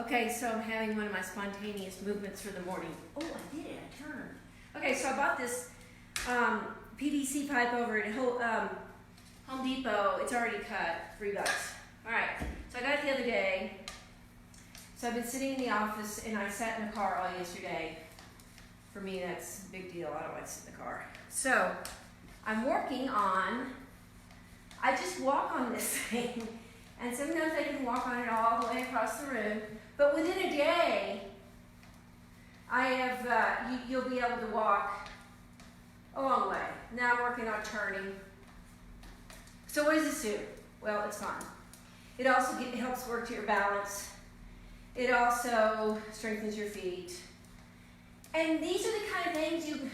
Okay, so I'm having one of my spontaneous movements for the morning. Oh, I did it, I turned. Okay, so I bought this PVC pipe over at Home Depot. It's already cut, $3. All right, so I got it the other day. So I've been sitting in the office and I sat in the car all yesterday. For me, that's a big deal. I don't like to sit in the car. So I'm working on, I just walk on this thing. And sometimes I can walk on it all the way across the room. But within a day, I have, you'll be able to walk a long way. Now I'm working on turning. So what does this do? Well, it's fun. It also helps work to your balance. It also strengthens your feet. And these are the kind of things you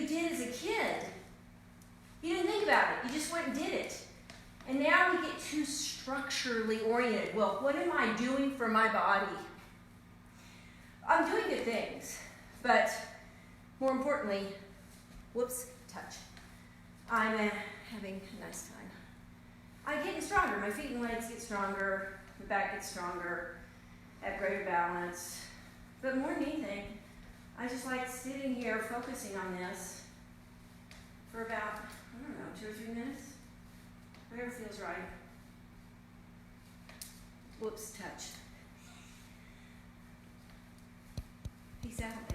did as a kid. You didn't think about it. You just went and did it. And now we get too structurally oriented. Well, what am I doing for my body? I'm doing good things, but more importantly, touch. I'm having a nice time. I'm getting stronger. My feet and legs get stronger. The back gets stronger. I have greater balance. But more than anything, I just like sitting here focusing on this for about, 2 or 3 minutes. Whatever feels right. Touch. Peace out.